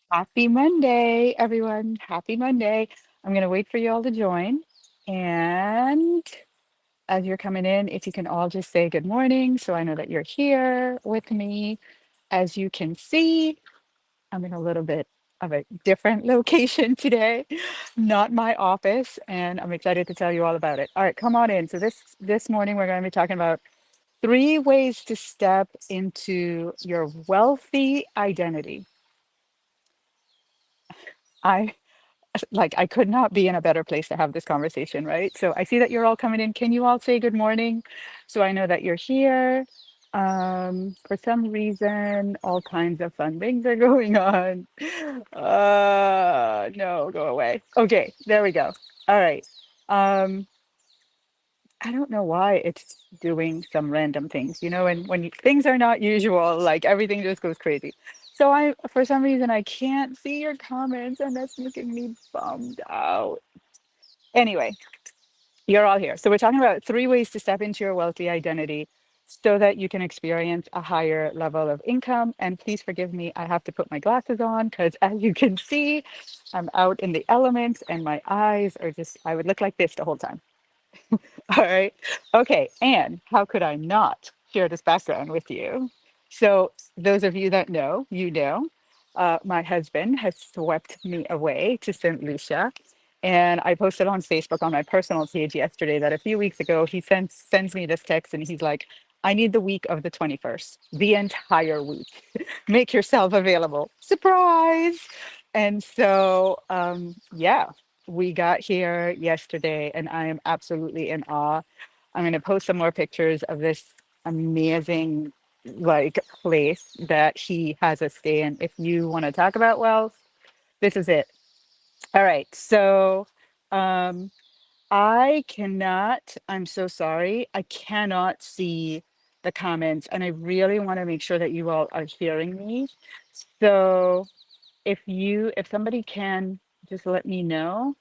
Happy Monday, everyone. Happy Monday. I'm going to wait for you all to join. And as you're coming in, if you can all just say good morning so I know that you're here with me. As you can see, I'm in a little bit of a different location today, not my office, and I'm excited to tell you all about it. All right, come on in. So this morning we're going to be talking about 3 ways to step into your wealthy identity. I I could not be in a better place to have this conversation, right? So I see that you're all coming in. Can you all say good morning so I know that you're here? For some reason, all kinds of fun things are going on. No, go away. Okay, there we go. All right. Um, I don't know why it's doing some random things, and when things are not usual, like everything just goes crazy. So for some reason, I can't see your comments, and that's making me bummed out. Anyway, you're all here. So we're talking about 3 ways to step into your wealthy identity so that you can experience a higher level of income. And please forgive me, I have to put my glasses on because as you can see, I'm out in the elements and my eyes are just, I would look like this the whole time. All right. Okay. And how could I not share this background with you? So, those of you that know, my husband has swept me away to St. Lucia. And I posted on Facebook on my personal page yesterday that a few weeks ago he sends me this text and he's like, I need the week of the 21st, the entire week. Make yourself available. Surprise. And so, yeah, we got here yesterday and I am absolutely in awe. I'm going to post some more pictures of this amazing place that he has us stay in. If you want to talk about wealth, this is it. All right. So, um, I'm so sorry. I cannot see the comments and I really want to make sure that you all are hearing me. So, if somebody can just let me know.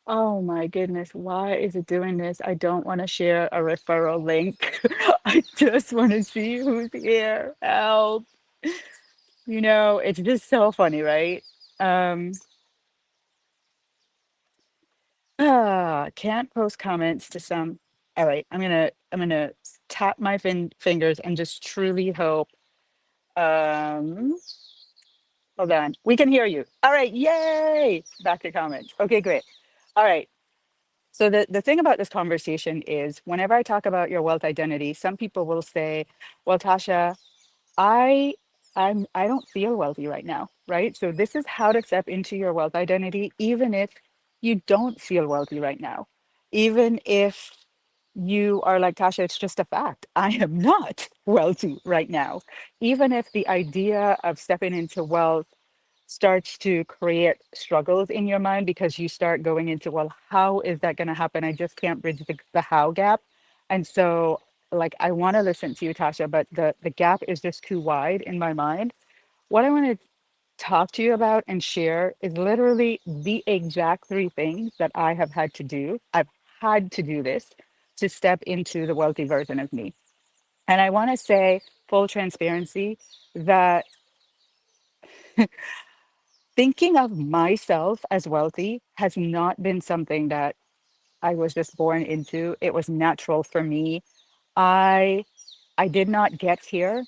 Oh my goodness, why is it doing this? I don't want to share a referral link. I just want to see who's here. Help. It's just so funny, right? Um, can't post comments to some. All right, I'm gonna tap my fingers and just truly hope. Um, Hold on. We can hear you. All right, yay! Back to comments. Okay, great. All right. So the thing about this conversation is whenever I talk about your wealth identity, some people will say, well, Tasha, I I don't feel wealthy right now, right? So this is how to step into your wealth identity, even if you don't feel wealthy right now. Even if you are like, Tasha, it's just a fact. I am not wealthy right now. Even if the idea of stepping into wealth starts to create struggles in your mind because you start going into, well, how is that going to happen? I just can't bridge the how gap. And so, I want to listen to you, Tasha, but the gap is just too wide in my mind. What I want to talk to you about and share is literally the exact 3 things that I have had to do. I've had to do this to step into the wealthy version of me. And I want to say, full transparency, that thinking of myself as wealthy has not been something that I was just born into. It was natural for me. I I did not get here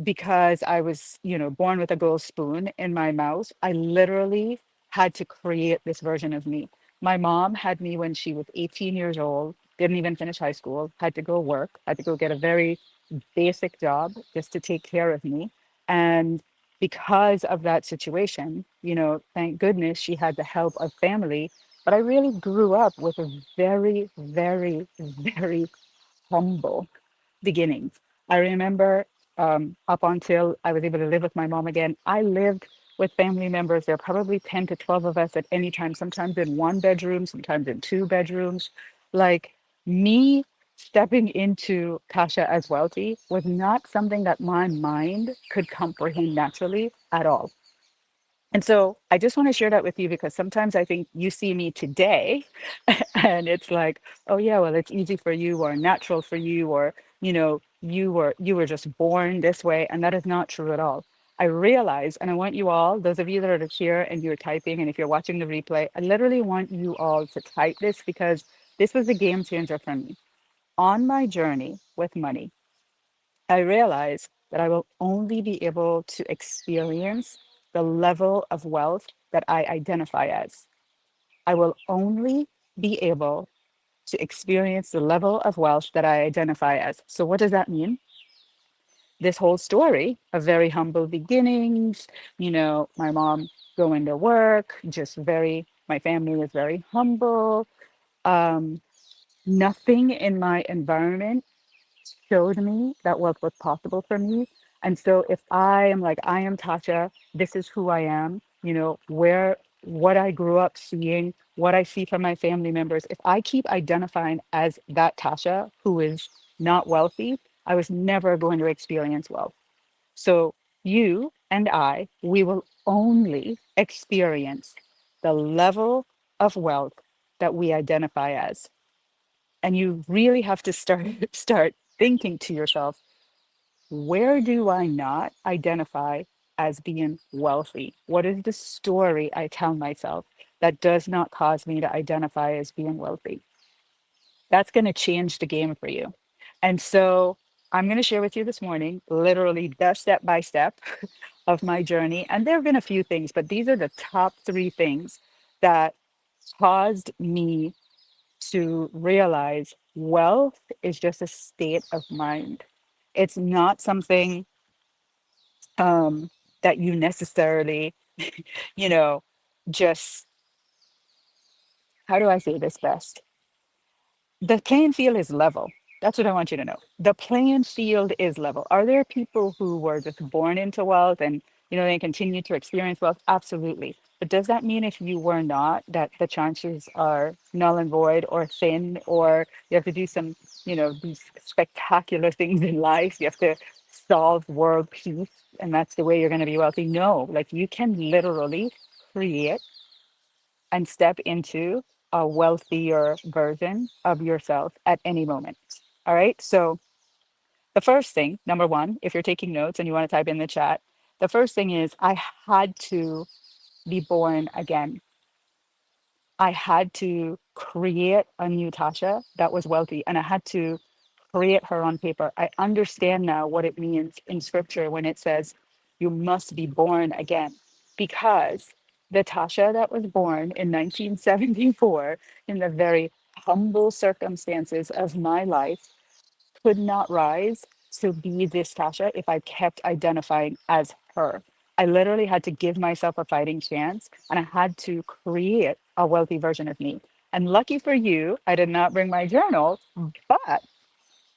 because I was, born with a gold spoon in my mouth. I literally had to create this version of me. My mom had me when she was 18 years old, didn't even finish high school, had to go work, had to go get a very basic job just to take care of me. And because of that situation, thank goodness she had the help of family. But I really grew up with a very, very, very humble beginnings. I remember up until I was able to live with my mom again, I lived with family members. There are probably 10 to 12 of us at any time, sometimes in one bedroom, sometimes in 2 bedrooms. Like me stepping into Tasha as wealthy was not something that my mind could comprehend naturally at all. And so I just want to share that with you because sometimes I think you see me today and it's like, oh yeah, well, it's easy for you or natural for you, or you were just born this way. And that is not true at all. I realize, and I want you all, those of you that are here and you're typing, and if you're watching the replay, I literally want you all to type this because this was a game changer for me. On my journey with money, I realize that I will only be able to experience the level of wealth that I identify as. I will only be able to experience the level of wealth that I identify as. So, what does that mean? This whole story of very humble beginnings, my mom going to work, just very, my family was very humble. Um, Nothing in my environment showed me that wealth was possible for me. And so if I am like, I am Tasha, this is who I am, what I grew up seeing, what I see from my family members, if I keep identifying as that Tasha who is not wealthy, I was never going to experience wealth. So you and I, we will only experience the level of wealth that we identify as. And you really have to start thinking to yourself, where do I not identify as being wealthy? What is the story I tell myself that does not cause me to identify as being wealthy? That's going to change the game for you. And so I'm going to share with you this morning, literally the step by step of my journey. And there have been a few things, but these are the top three things that caused me to realize wealth is just a state of mind. It's not something um, that you necessarily, you know, just, how do I say this best? The playing field is level. That's what I want you to know. The playing field is level. Are there people who were just born into wealth and they continue to experience wealth? Absolutely. But does that mean if you were not, that the chances are null and void or thin, or you have to do some, these spectacular things in life? You have to solve world peace, and that's the way you're going to be wealthy? No, like you can literally create and step into a wealthier version of yourself at any moment. All right. So, the first thing, number one, if you're taking notes and you want to type in the chat, the first thing is I had to be born again. I had to create a new Tasha that was wealthy, and I had to create her on paper. I understand now what it means in scripture when it says you must be born again, because the Tasha that was born in 1974 in the very humble circumstances of my life could not rise to be this Tasha if I kept identifying as her. I literally had to give myself a fighting chance, and I had to create a wealthy version of me. And lucky for you, I did not bring my journal, but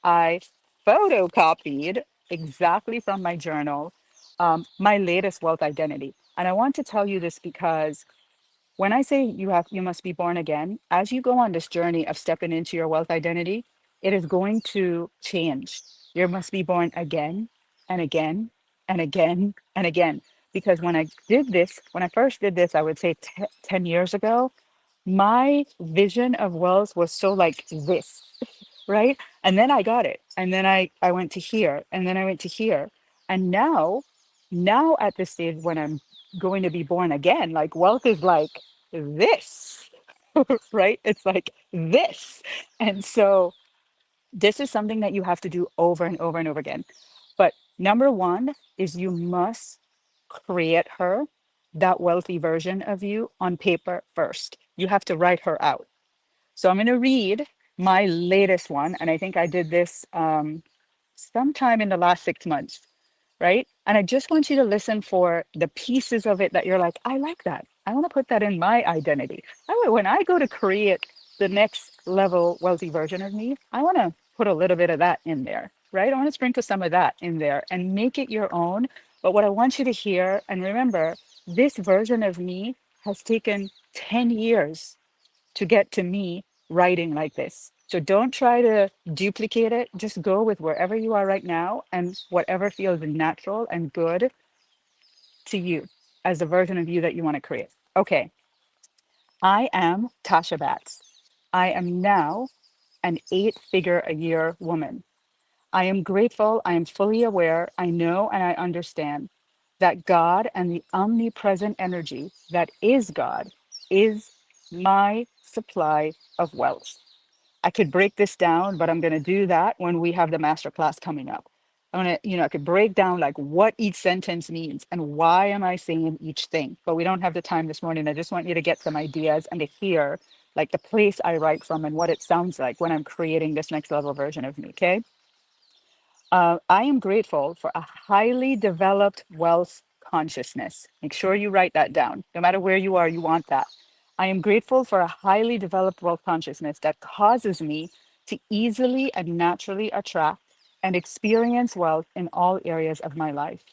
I photocopied exactly from my journal my latest wealth identity. And I want to tell you this because when I say you must be born again, as you go on this journey of stepping into your wealth identity, it is going to change. You must be born again and again and again and again. Because when I first did this, I would say 10 years ago, my vision of wealth was so like this, right? And then I got it. And then I went to here, and then I went to here. And now at this stage when I'm going to be born again, like wealth is like this, right? It's like this. And so this is something that you have to do over and over and over again. But number one is you must create her, that wealthy version of you, on paper first. You have to write her out. So I'm going to read my latest one. And I think I did this sometime in the last 6 months, right? And I just want you to listen for the pieces of it that you're like, I like that. I want to put that in my identity. When I go to create the next level wealthy version of me, I want to put a little bit of that in there, right? I want to sprinkle some of that in there and make it your own. But what I want you to hear and remember, this version of me has taken 10 years to get to me writing like this. So don't try to duplicate it. Just go with wherever you are right now and whatever feels natural and good to you as the version of you that you want to create. Okay, I am Tasha Batts. I am now an 8-figure-a-year woman. I am grateful. I am fully aware. I know and I understand. that God and the omnipresent energy that is God is my supply of wealth. I could break this down, but I'm going to do that when we have the master class coming up. I'm going to, I could break down like what each sentence means and why am I saying each thing. But we don't have the time this morning. I just want you to get some ideas and to hear like the place I write from and what it sounds like when I'm creating this next level version of me. Okay. I am grateful for a highly developed wealth consciousness. Make sure you write that down. No matter where you are, you want that. I am grateful for a highly developed wealth consciousness that causes me to easily and naturally attract and experience wealth in all areas of my life.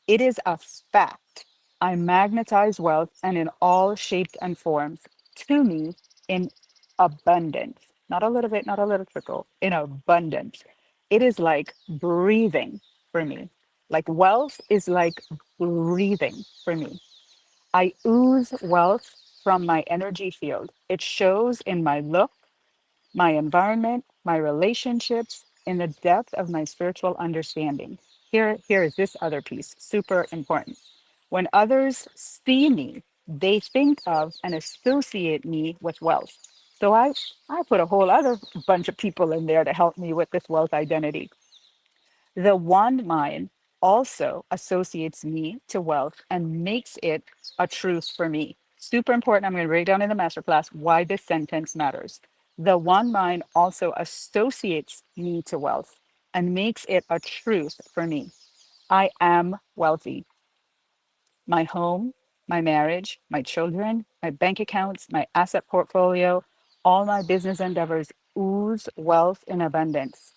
It is a fact. I magnetize wealth and in all shapes and forms to me in abundance. Not a little bit, not a little trickle, in abundance. It is like breathing for me. Like wealth is like breathing for me. I ooze wealth from my energy field. It shows in my look, my environment, my relationships, in the depth of my spiritual understanding. Here is this other piece, super important. When others see me, they think of and associate me with wealth. So I put a whole other bunch of people in there to help me with this wealth identity. The wand mind also associates me to wealth and makes it a truth for me. Super important. I'm going to break down in the masterclass why this sentence matters. The one mind also associates me to wealth and makes it a truth for me. I am wealthy. My home, my marriage, my children, my bank accounts, my asset portfolio, all my business endeavors ooze wealth in abundance.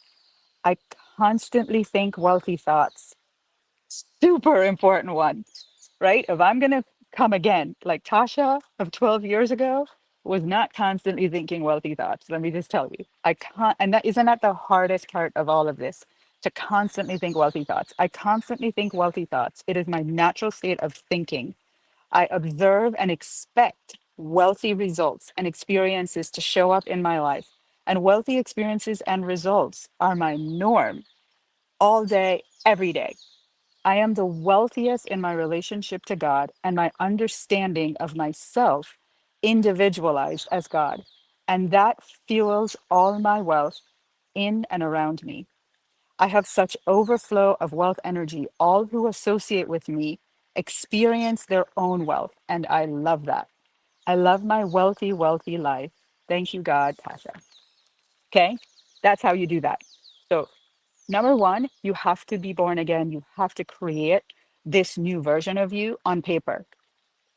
I constantly think wealthy thoughts. Super important one, right? If I'm going to come again, like Tasha of 12 years ago was not constantly thinking wealthy thoughts. Let me just tell you, I can't, and that isn't that the hardest part of all of this to constantly think wealthy thoughts. I constantly think wealthy thoughts. It is my natural state of thinking. I observe and expect wealthy results and experiences to show up in my life. And wealthy experiences and results are my norm all day, every day. I am the wealthiest in my relationship to God and my understanding of myself individualized as God. And that fuels all my wealth in and around me. I have such overflow of wealth energy. All who associate with me experience their own wealth. And I love that. I love my wealthy, wealthy life. Thank you, God, Tasha. Okay. That's how you do that. So number one, you have to be born again. You have to create this new version of you on paper.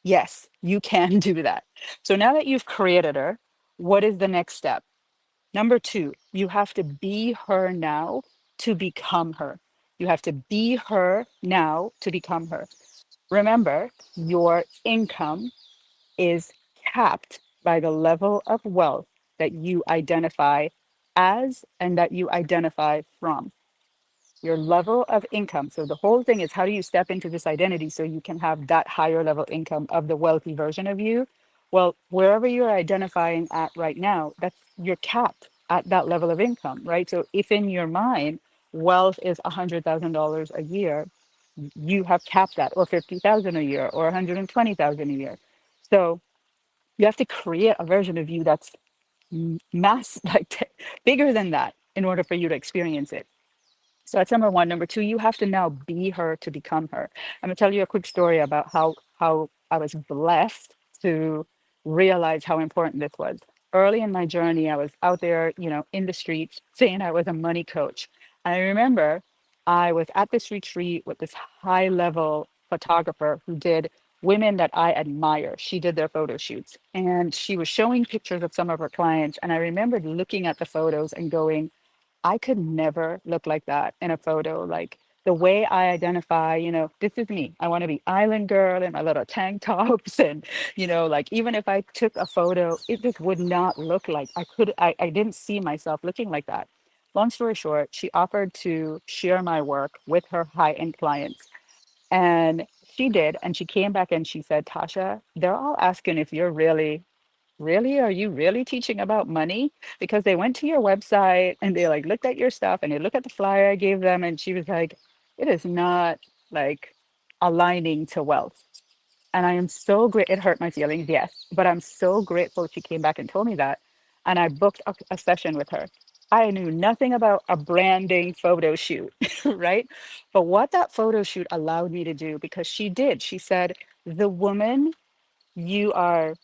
Yes, you can do that. So now that you've created her, what is the next step? Number two, you have to be her now to become her. You have to be her now to become her. Remember, your income is capped by the level of wealth that you identify as and that you identify from your level of income. So the whole thing is how do you step into this identity so you can have that higher level income of the wealthy version of you? Well, wherever you're identifying at right now, that's you're capped at that level of income, right? So if in your mind wealth is $100,000 a year, you have capped that, or 50,000 a year, or 120,000 a year. So you have to create a version of you that's mass like bigger than that in order for you to experience it. So that's number one. Number two, you have to now be her to become her. I'm gonna tell you a quick story about how I was blessed to realize how important this was. Early in my journey, I was out there, in the streets saying I was a money coach. And I remember I was at this retreat with this high level photographer who did women that I admire. She did their photo shoots and she was showing pictures of some of her clients. And I remembered looking at the photos and going, I could never look like that in a photo. Like the way I identify, this is me. I want to be island girl in my little tank tops. And, like even if I took a photo, it just would not look like I didn't see myself looking like that. Long story short, she offered to share my work with her high-end clients. And she did. And she came back and she said, Tasha, they're all asking if you're really, are you really teaching about money? Because they went to your website and they like looked at your stuff and they looked at the flyer I gave them and she was like, it is not like aligning to wealth. And I am so great. It hurt my feelings, yes, but I'm so grateful she came back and told me that. And I booked a session with her. I knew nothing about a branding photo shoot, right? But what that photo shoot allowed me to do, because she did, she said, the woman you are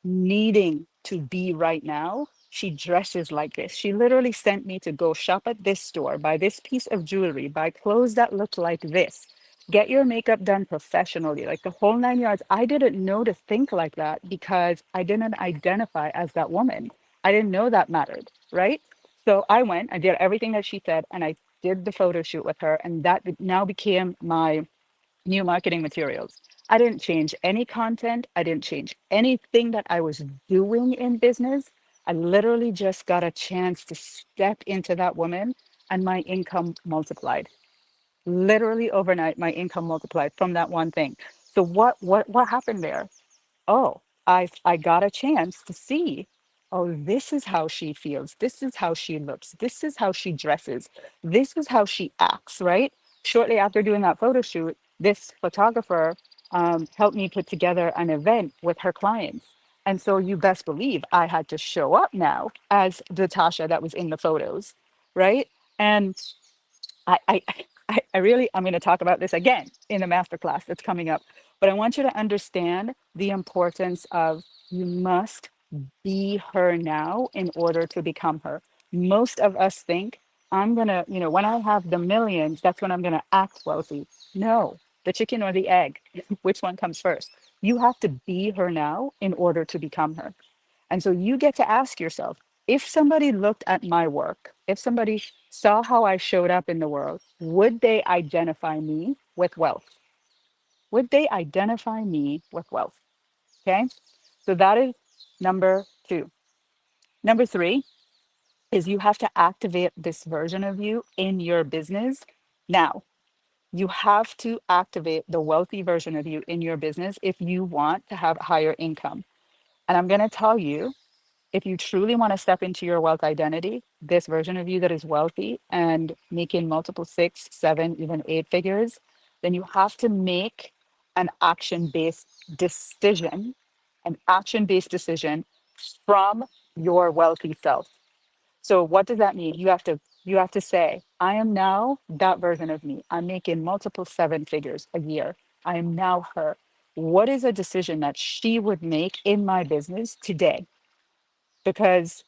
needing to be right now, she dresses like this. She literally sent me to go shop at this store, buy this piece of jewelry, buy clothes that look like this, get your makeup done professionally, like the whole 9 yards. I didn't know to think like that because I didn't identify as that woman. I didn't know that mattered, right? So I went, I did everything that she said, and I did the photo shoot with her, and that now became my new marketing materials. I didn't change any content. I didn't change anything that I was doing in business. I literally just got a chance to step into that woman, and my income multiplied. Literally overnight, my income multiplied from that one thing. So what happened there? Oh, I got a chance to see, oh, this is how she feels. This is how she looks. This is how she dresses. This is how she acts, right? Shortly after doing that photo shoot, this photographer helped me put together an event with her clients. And so you best believe I had to show up now as the Tasha that was in the photos, right? And I, I, I really, I'm going to talk about this again in the masterclass that's coming up. But I want you to understand the importance of you must be her now in order to become her. Most of us think I'm going to, when I have the millions, that's when I'm going to act wealthy. No, the chicken or the egg, which one comes first? You have to be her now in order to become her. And so you get to ask yourself, if somebody looked at my work, if somebody saw how I showed up in the world, would they identify me with wealth? Would they identify me with wealth? Okay. So that is number two. Number three is you have to activate this version of you in your business now. You have to activate the wealthy version of you in your business if you want to have higher income. And I'm going to tell you, if you truly want to step into your wealth identity, this version of you that is wealthy and making multiple six, seven, even eight figures, then you have to make an action-based decision, an action-based decision from your wealthy self. So what does that mean? You have to say, I am now that version of me. I'm making multiple seven figures a year. I am now her. What is a decision that she would make in my business today? Because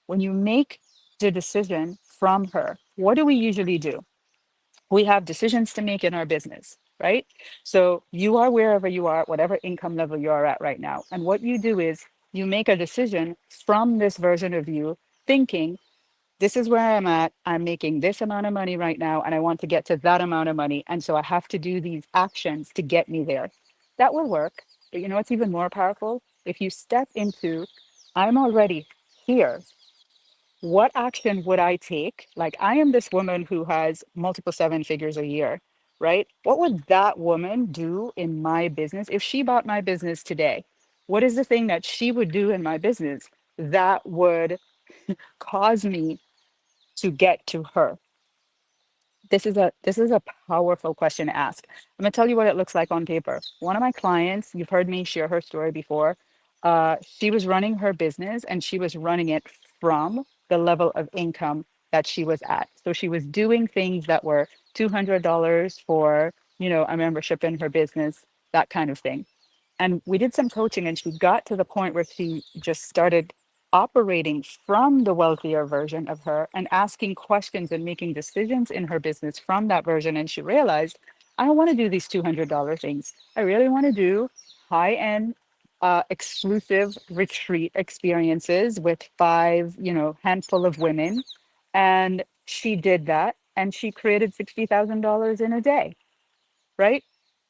when you make the decision from her, what do we usually do? We have decisions to make in our business, right? So you are wherever you are, whatever income level you are at right now. And what you do is you make a decision from this version of you, thinking, this is where I'm at. I'm making this amount of money right now, and I want to get to that amount of money. And so I have to do these actions to get me there. That will work. But you know what's even more powerful? If you step into, I'm already here, what action would I take? Like, I am this woman who has multiple seven figures a year, right? What would that woman do in my business if she bought my business today? What is the thing that she would do in my business that would cause me to get to her? This is a powerful question to ask. I'm gonna tell you what it looks like on paper. One of my clients, you've heard me share her story before. She was running her business and she was running it from the level of income that she was at. So she was doing things that were $200 for, a membership in her business, that kind of thing. And we did some coaching and she got to the point where she just started operating from the wealthier version of her and asking questions and making decisions in her business from that version. And she realized, I don't want to do these $200 things. I really want to do high end, exclusive retreat experiences with five, handful of women. And she did that and she created $60,000 in a day, right?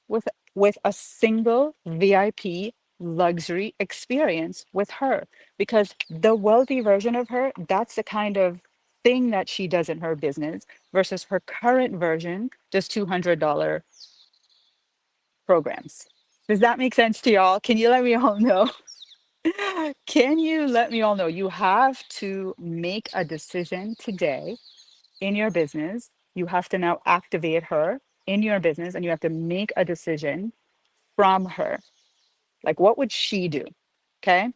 With a single VIP luxury experience with her, because the wealthy version of her, that's the kind of thing that she does in her business versus her current version does $200 programs. Does that make sense to y'all? Can you let me all know? Can you let me all know? You have to make a decision today in your business. You have to now activate her in your business and you have to make a decision from her. Like, what would she do? Okay.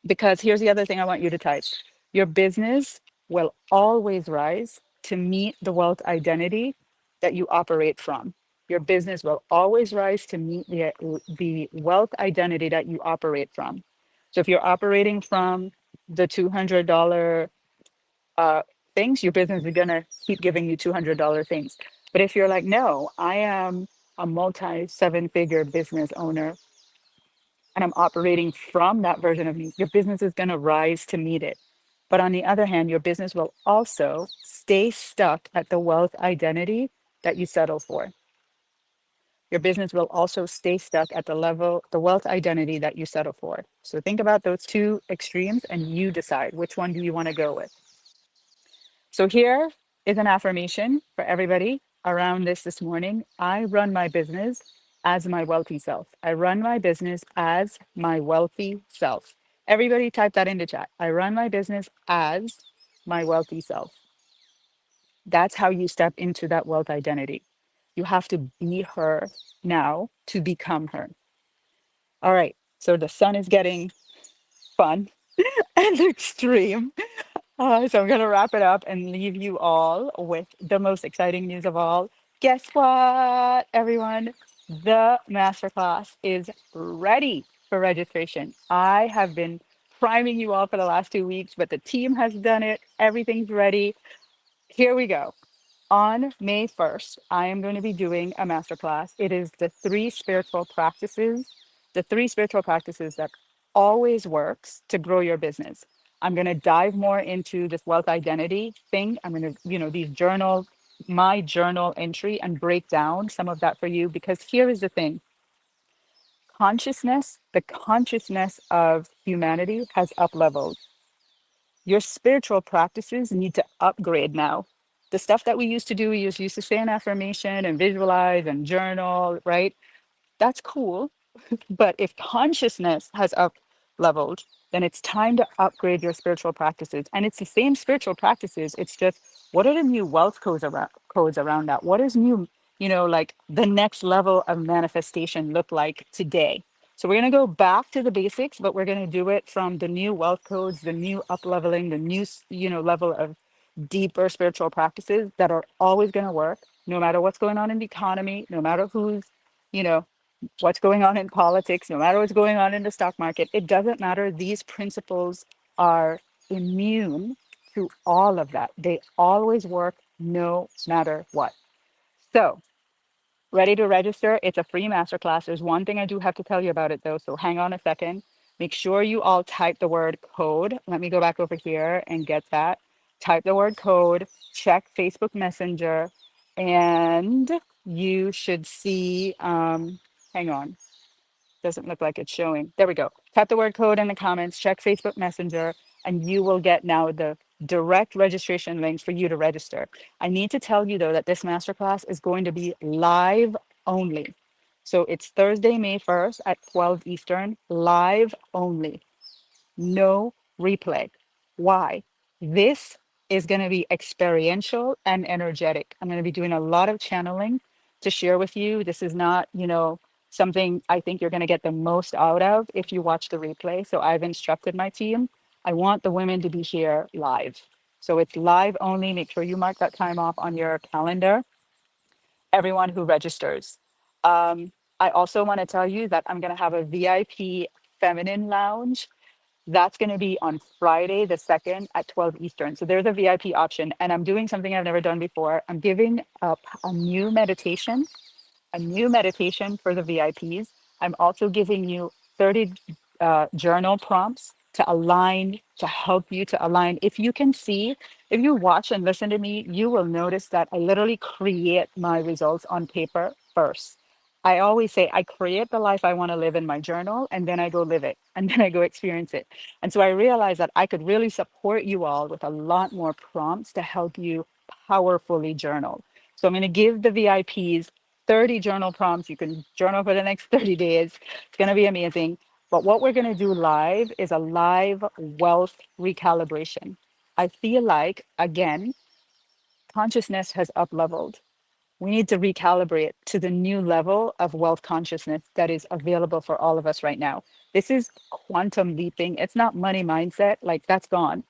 Because here's the other thing I want you to type: your business will always rise to meet the wealth identity that you operate from. Your business will always rise to meet the wealth identity that you operate from. So if you're operating from the $200 uh, things, your business is going to keep giving you $200 things. But if you're like, no, I am a multi seven figure business owner and I'm operating from that version of me, your business is going to rise to meet it. But on the other hand, your business will also stay stuck at the wealth identity that you settle for. Your business will also stay stuck at the level, the wealth identity that you settle for. So think about those two extremes and you decide which one do you want to go with. So here is an affirmation for everybody around this morning. I run my business as my wealthy self. I run my business as my wealthy self. Everybody type that in the chat. I run my business as my wealthy self. That's how you step into that wealth identity. You have to be her now to become her. All right. So the sun is getting fun and extreme. So I'm going to wrap it up and leave you all with the most exciting news of all. Guess what, everyone? The masterclass is ready for registration. I have been priming you all for the last 2 weeks, but the team has done it. Everything's ready. Here we go. On May 1st, I am going to be doing a masterclass. It is the three spiritual practices that always works to grow your business. I'm going to dive more into this wealth identity thing. I'm going to, these my journal entry and break down some of that for you, because here is the thing. The consciousness of humanity has up leveled. Your spiritual practices need to upgrade now. The stuff that we used to do, we used to say an affirmation and visualize and journal, right? That's cool. But if consciousness has up leveled, then it's time to upgrade your spiritual practices. And it's the same spiritual practices. It's just, what are the new wealth codes around that? What is new, like the next level of manifestation look like today? So we're going to go back to the basics, but we're going to do it from the new wealth codes, the new up leveling, the new, level of deeper spiritual practices that are always going to work no matter what's going on in the economy, no matter who's, you know, what's going on in politics, no matter what's going on in the stock market. It doesn't matter. These principles are immune to all of that. They always work no matter what. So, ready to register? It's a free masterclass. There's one thing I do have to tell you about it though, so hang on a second. Make sure you all type the word code. Let me go back over here and get that. Type the word code, check Facebook Messenger, and you should see, hang on, doesn't look like it's showing. There we go. Type the word code in the comments, check Facebook Messenger, and you will get now the direct registration link for you to register. I need to tell you though that this masterclass is going to be live only. So it's Thursday, May 1st at 12 Eastern, live only. No replay. Why? This is going to be experiential and energetic. I'm going to be doing a lot of channeling to share with you. This is not, something I think you're going to get the most out of if you watch the replay. So I've instructed my team. I want the women to be here live. So it's live only. Make sure you mark that time off on your calendar, everyone who registers. I also want to tell you that I'm going to have a VIP feminine lounge. That's going to be on Friday the 2nd at 12 Eastern. So there's a VIP option. And I'm doing something I've never done before. I'm giving up a new meditation for the VIPs. I'm also giving you 30 journal prompts to align, to help you to align. If you can see, if you watch and listen to me, you will notice that I literally create my results on paper first. I always say I create the life I want to live in my journal, and then I go live it, and then I go experience it. And so I realized that I could really support you all with a lot more prompts to help you powerfully journal. So I'm going to give the VIPs 30 journal prompts. You can journal for the next 30 days. It's going to be amazing. But what we're going to do live is a live wealth recalibration. I feel like, again, consciousness has up leveled. We need to recalibrate to the new level of wealth consciousness that is available for all of us right now. This is quantum leaping. It's not money mindset, like that's gone.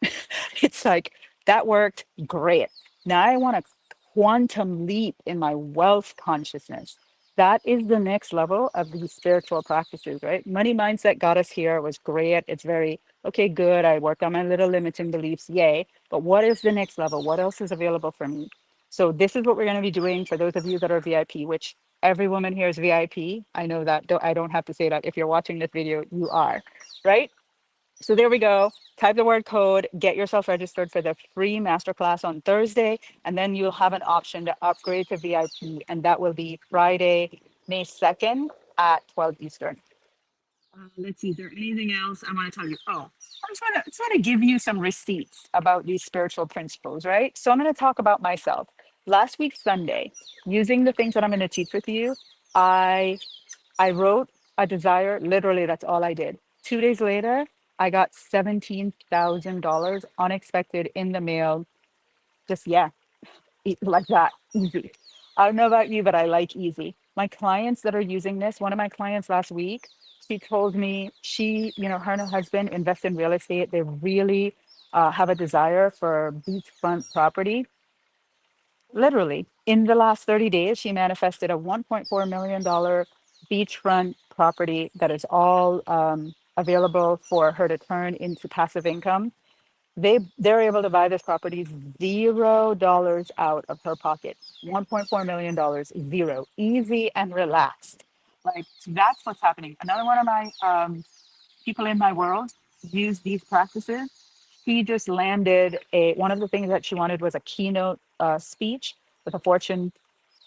It's like that worked great. Now I want to quantum leap in my wealth consciousness. That is the next level of these spiritual practices, right? Money mindset got us here. It was great. It's very, okay, good. I worked on my little limiting beliefs. Yay. But what is the next level? What else is available for me? So this is what we're going to be doing for those of you that are VIP, which every woman here is VIP. I know that. I don't have to say that. If you're watching this video, you are, right? So there we go. Type the word code, get yourself registered for the free masterclass on Thursday, and then you'll have an option to upgrade to VIP, and that will be Friday, May 2nd at 12 Eastern. Let's see, is there anything else I want to tell you? Oh, I just want to give you some receipts about these spiritual principles, right? So I'm going to talk about myself. Last week, Sunday, using the things that I'm going to teach with you, I I wrote a desire. Literally, that's all I did. 2 days later, I got $17,000 unexpected in the mail. Just, yeah, like that, easy. I don't know about you, but I like easy. My clients that are using this, one of my clients last week, she told me her and her husband invest in real estate. They really have a desire for beachfront property. Literally, in the last 30 days, she manifested a $1.4 million beachfront property that is all available for her to turn into passive income. They're able to buy this property $0 out of her pocket. $1.4 million, zero, easy and relaxed. Like that's what's happening. Another one of my people in my world use these practices. She just landed one of the things that she wanted was a keynote speech with a Fortune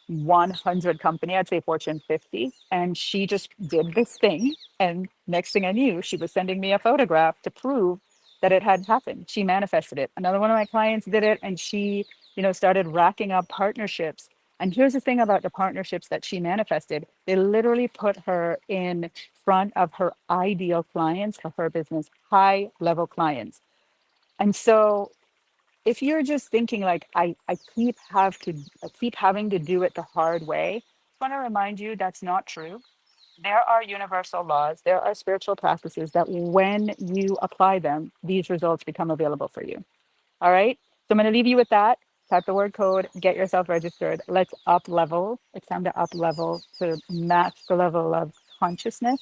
100 company, I'd say Fortune 50. And she just did this thing. And next thing I knew, she was sending me a photograph to prove that it had happened. She manifested it. Another one of my clients did it, and she, started racking up partnerships. And here's the thing about the partnerships that she manifested. They literally put her in front of her ideal clients for her business, high level clients. And so if you're just thinking like I keep having to do it the hard way, I want to remind you that's not true. There are universal laws, there are spiritual practices that when you apply them, these results become available for you. All right. So I'm going to leave you with that. Type the word code, get yourself registered. Let's up level. It's time to up level to match the level of consciousness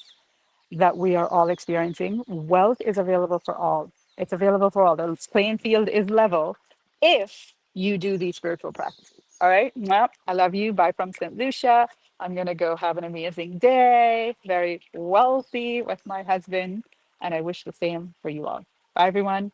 that we are all experiencing. Wealth is available for all. It's available for all. The playing field is level if you do these spiritual practices. All right. Well, I love you. Bye from St. Lucia. I'm going to go have an amazing day, very wealthy with my husband. And I wish the same for you all. Bye, everyone.